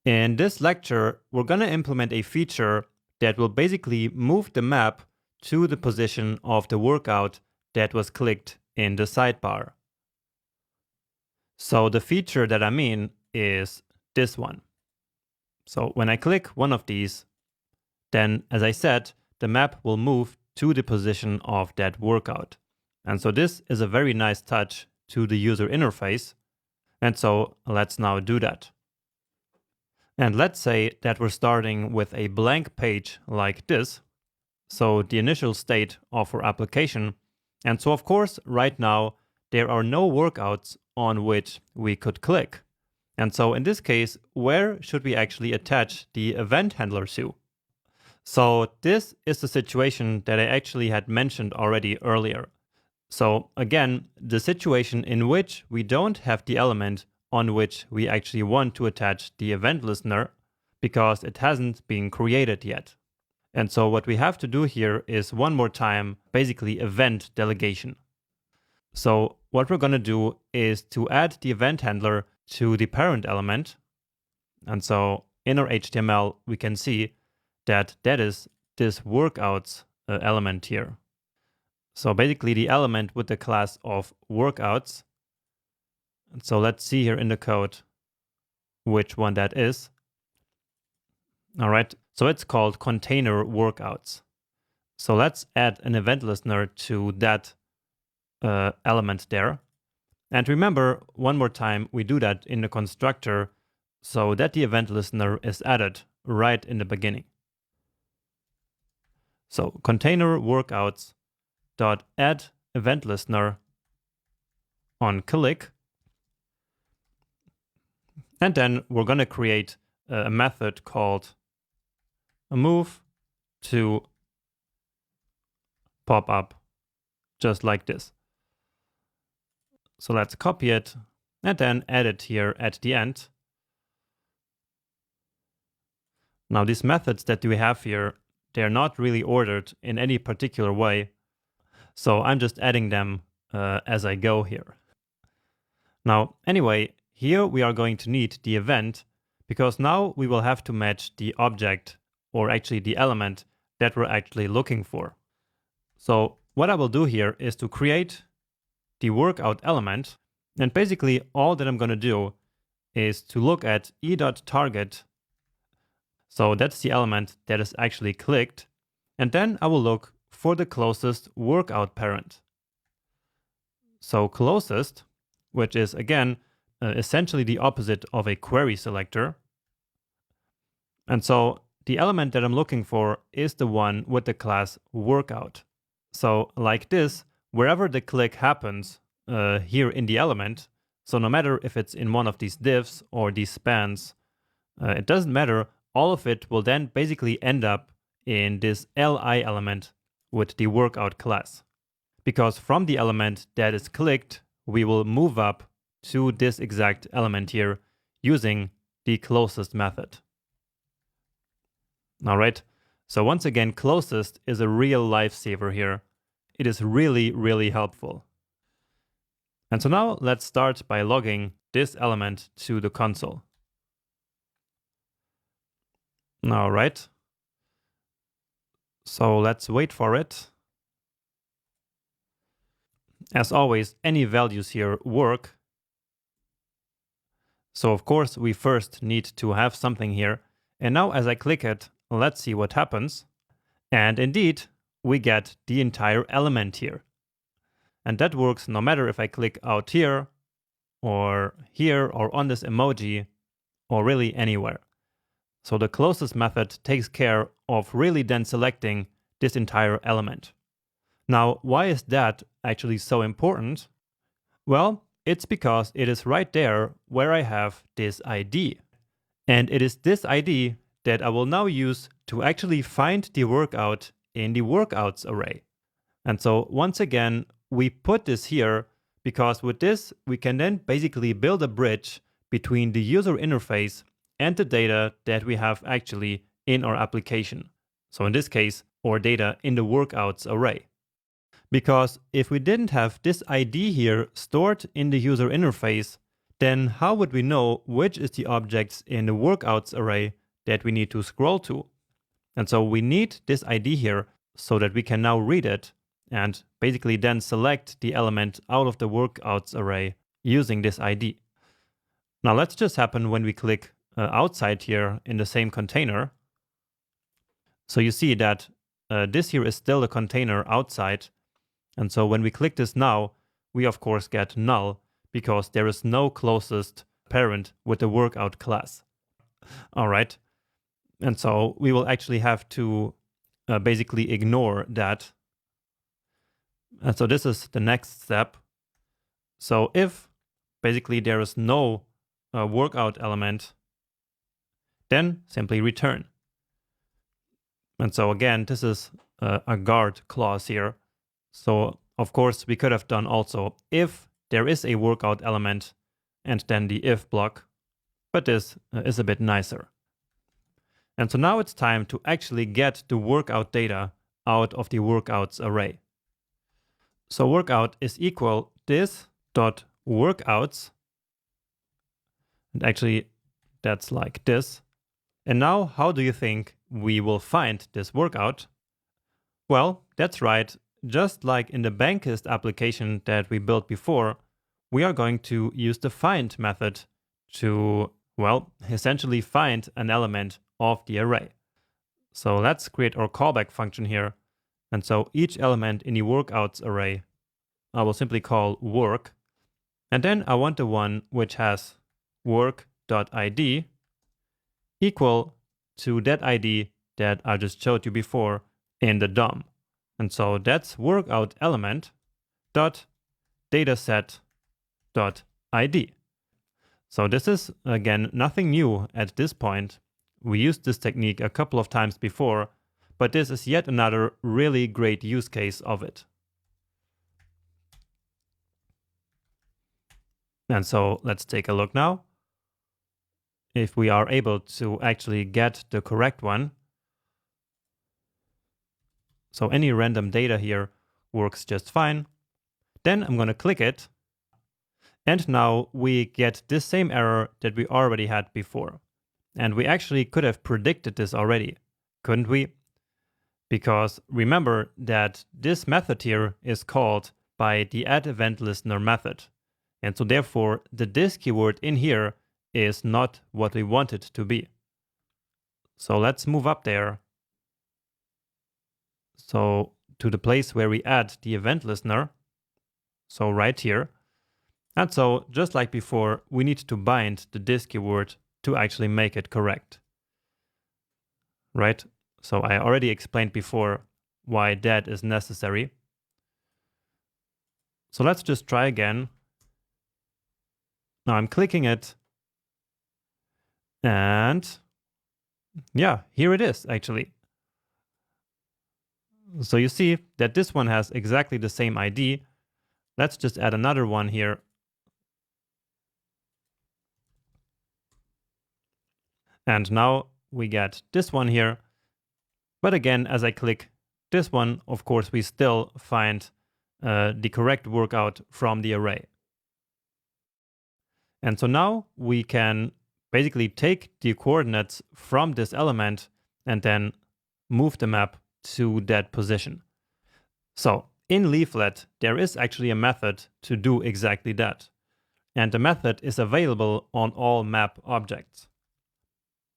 In this lecture, we're going to implement a feature that will basically move the map to the position of the workout that was clicked in the sidebar. So the feature that I mean is this one. So when I click one of these, then as I said, the map will move to the position of that workout. And so this is a very nice touch to the user interface. And so let's now do that. And let's say that we're starting with a blank page like this. So the initial state of our application. And so of course, right now, there are no workouts on which we could click. And so in this case, where should we actually attach the event handler to? So this is the situation that I actually had mentioned already earlier. So again, the situation in which we don't have the element on which we actually want to attach the event listener because it hasn't been created yet. And so what we have to do here is one more time, basically event delegation. So what we're going to do is to add the event handler to the parent element. And so in our HTML, we can see that is this workouts element here. So basically the element with the class of workouts. And so let's see here in the code which one that is. All right, so it's called container workouts. So let's add an event listener to that element there. And remember, one more time, we do that in the constructor so that the event listener is added right in the beginning. So container workouts dot add event listener on click. And then we're going to create a method called move to pop up just like this. So let's copy it and then add it here at the end. Now these methods that we have here, they're not really ordered in any particular way. So I'm just adding them as I go here. Now, anyway, here we are going to need the event because now we will have to match the object or actually the element that we're actually looking for. So what I will do here is to create the workout element. And basically all that I'm going to do is to look at e.target. So that's the element that is actually clicked. And then I will look for the closest workout parent. So closest, which is again, essentially the opposite of a query selector. And so the element that I'm looking for is the one with the class workout. So like this, wherever the click happens here in the element, so no matter if it's in one of these divs or these spans, it doesn't matter, all of it will then basically end up in this li element with the workout class. Because from the element that is clicked, we will move up to this exact element here using the closest method. All right, so once again, closest is a real lifesaver here. It is really, really helpful. And so now let's start by logging this element to the console. All right. So let's wait for it. As always, any values here work. So of course, we first need to have something here. And now as I click it, let's see what happens. And indeed, we get the entire element here. And that works no matter if I click out here or on this emoji or really anywhere. So the closest method takes care of really then selecting this entire element. Now, why is that actually so important? Well, it's because it is right there where I have this ID. And it is this ID that I will now use to actually find the workout in the workouts array. And so once again, we put this here because with this, we can then basically build a bridge between the user interface and the data that we have actually in our application. So in this case, our data in the workouts array. Because if we didn't have this ID here stored in the user interface, then how would we know which is the objects in the workouts array that we need to scroll to? And so we need this ID here so that we can now read it and basically then select the element out of the workouts array using this ID. Now let's just happen when we click outside here in the same container. So you see that this here is still a container outside. And so when we click this now, we of course get null because there is no closest parent with the workout class. All right. And so we will actually have to basically ignore that. And so this is the next step. So if basically there is no workout element, then simply return. And so again, this is a guard clause here. So of course we could have done also if there is a workout element and then the if block, but this is a bit nicer. And so now it's time to actually get the workout data out of the workouts array. So workout is equal this dot workouts, and actually that's like this. And now how do you think we will find this workout? Well, that's right. Just like in the Bankist application that we built before, we are going to use the find method to, well, essentially find an element of the array. So let's create our callback function here. And so each element in the workouts array, I will simply call work. And then I want the one which has work.id equal to that ID that I just showed you before in the DOM. And so that's workout element dot dataset dot ID. So this is, again, nothing new at this point. We used this technique a couple of times before, but this is yet another really great use case of it. And so let's take a look now. If we are able to actually get the correct one. So any random data here works just fine. Then I'm going to click it. And now we get this same error that we already had before. And we actually could have predicted this already, couldn't we? Because remember that this method here is called by the addEventListener method. And so therefore the this keyword in here is not what we want it to be. So let's move up there. So to the place where we add the event listener. So right here. And so just like before, we need to bind the this keyword to actually make it correct. Right? So I already explained before why that is necessary. So let's just try again. Now I'm clicking it. And yeah, here it is actually. So you see that this one has exactly the same ID. Let's just add another one here. And now we get this one here. But again, as I click this one, of course, we still find the correct workout from the array. And so now we can basically take the coordinates from this element and then move the map to that position. So in Leaflet, there is actually a method to do exactly that. And the method is available on all map objects.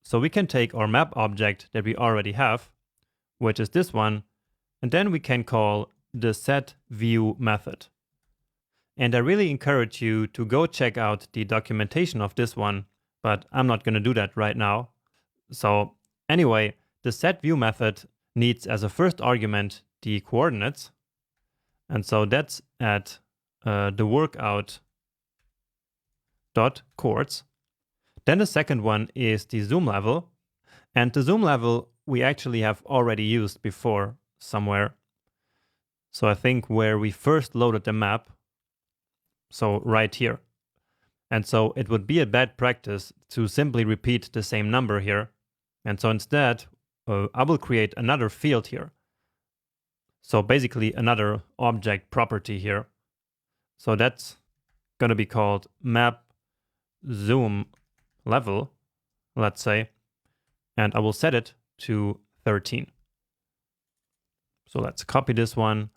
So we can take our map object that we already have, which is this one, and then we can call the setView method. And I really encourage you to go check out the documentation of this one, but I'm not going to do that right now. So anyway, the setView method needs as a first argument the coordinates. And so that's at the workout dot coords. Then the second one is the zoom level. And the zoom level we actually have already used before somewhere. So I think where we first loaded the map, so right here. And so it would be a bad practice to simply repeat the same number here. And so instead, I will create another field here. So basically another object property here. So that's going to be called map zoom level, let's say, and I will set it to 13. So let's copy this one.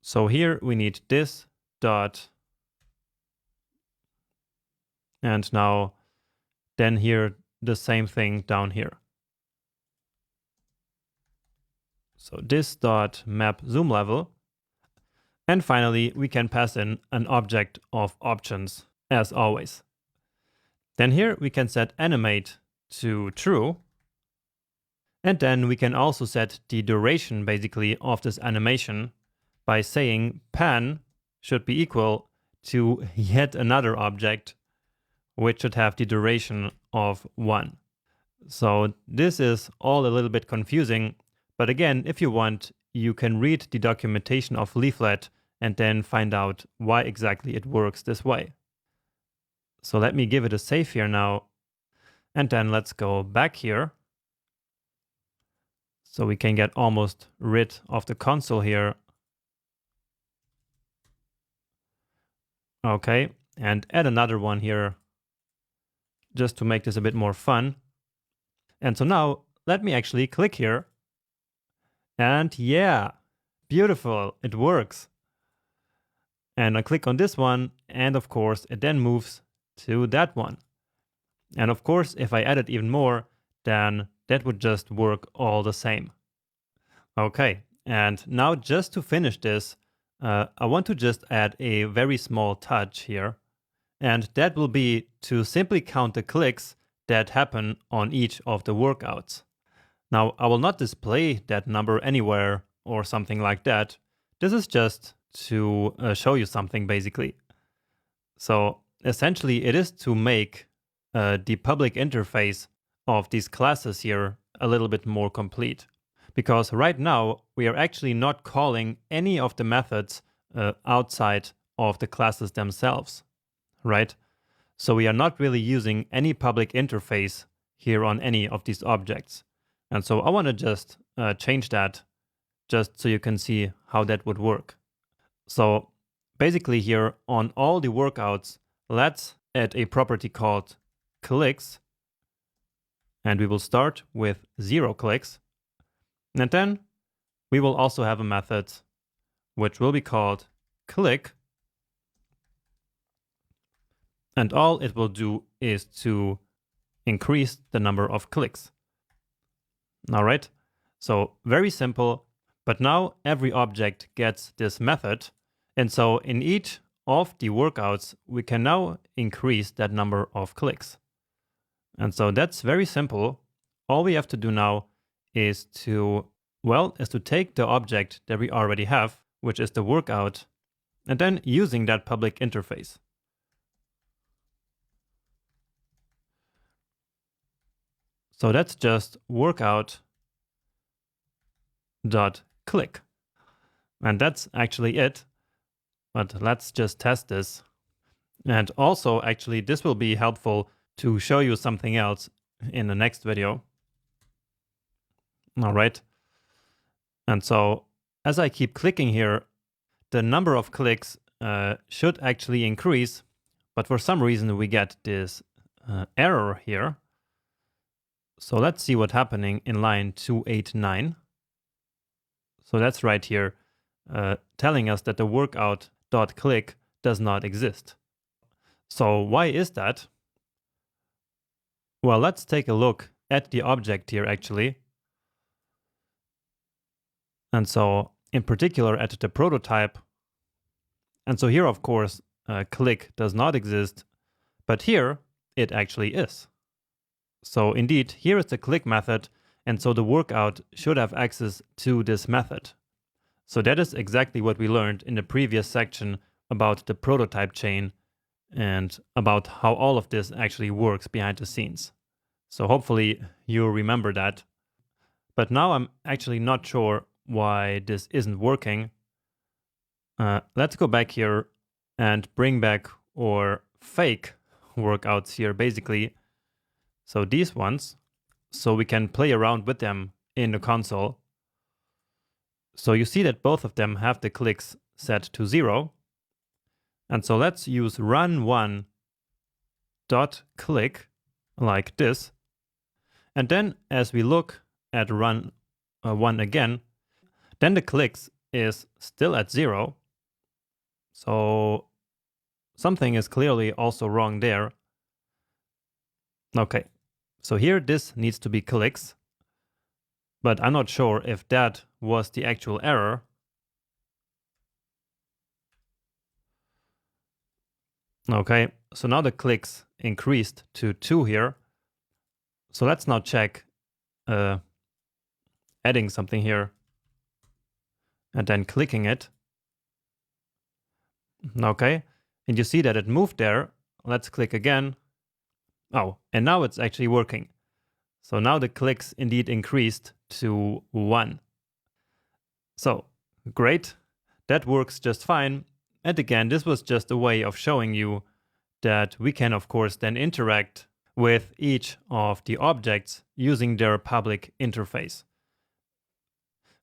So here we need this dot, and now then here the same thing down here. So this dot map zoom level. And finally, we can pass in an object of options as always. Then here we can set animate to true. And then we can also set the duration basically of this animation by saying pan should be equal to yet another object, which should have the duration of 1. So this is all a little bit confusing, but again, if you want, you can read the documentation of Leaflet and then find out why exactly it works this way. So let me give it a save here now, and then let's go back here. So we can get almost rid of the console here. Okay, and add another one here, just to make this a bit more fun. And so now let me actually click here. And yeah, beautiful, it works. And I click on this one, and of course it then moves to that one. And of course, if I added even more, then that would just work all the same. Okay, and now just to finish this, I want to just add a very small touch here. And that will be to simply count the clicks that happen on each of the workouts. Now, I will not display that number anywhere or something like that. This is just to show you something basically. So essentially it is to make the public interface of these classes here a little bit more complete. Because right now we are actually not calling any of the methods outside of the classes themselves, right? So we are not really using any public interface here on any of these objects. And so I want to just change that just so you can see how that would work. So basically here on all the workouts, let's add a property called clicks. And we will start with 0 clicks. And then we will also have a method which will be called click. And all it will do is to increase the number of clicks. All right, so very simple, but now every object gets this method. And so in each of the workouts, we can now increase that number of clicks. And so that's very simple. All we have to do now is to take the object that we already have, which is the workout, and then using that public interface. So that's just workout.click. And that's actually it. But let's just test this. And also, actually, this will be helpful to show you something else in the next video. All right. And so as I keep clicking here, the number of clicks should actually increase. But for some reason, we get this error here. So let's see what's happening in line 289. So that's right here, telling us that the workout.click does not exist. So why is that? Well, let's take a look at the object here actually. And so in particular at the prototype. And so here, of course, click does not exist, but here it actually is. So indeed, here is the click method, and so the workout should have access to this method. So that is exactly what we learned in the previous section about the prototype chain and about how all of this actually works behind the scenes. So hopefully you remember that. But now I'm actually not sure why this isn't working. Let's go back here and bring back our fake workouts here basically. So these ones, so we can play around with them in the console. So you see that both of them have the clicks set to 0. And so let's use run1.click like this. And then as we look at run1 again, then the clicks is still at 0. So something is clearly also wrong there. Okay, so here this needs to be clicks, but I'm not sure if that was the actual error. Okay, so now the clicks increased to 2 here. So let's now check adding something here and then clicking it. Okay, and you see that it moved there. Let's click again. Oh, and now it's actually working. So now the clicks indeed increased to 1. So great, that works just fine. And again, this was just a way of showing you that we can, of course, then interact with each of the objects using their public interface.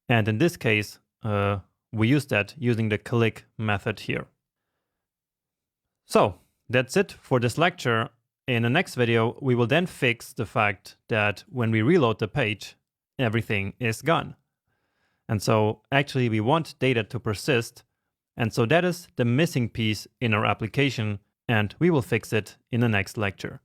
And in this case, we use that using the click method here. So that's it for this lecture. In the next video, we will then fix the fact that when we reload the page, everything is gone. And so actually we want data to persist. And so that is the missing piece in our application, and we will fix it in the next lecture.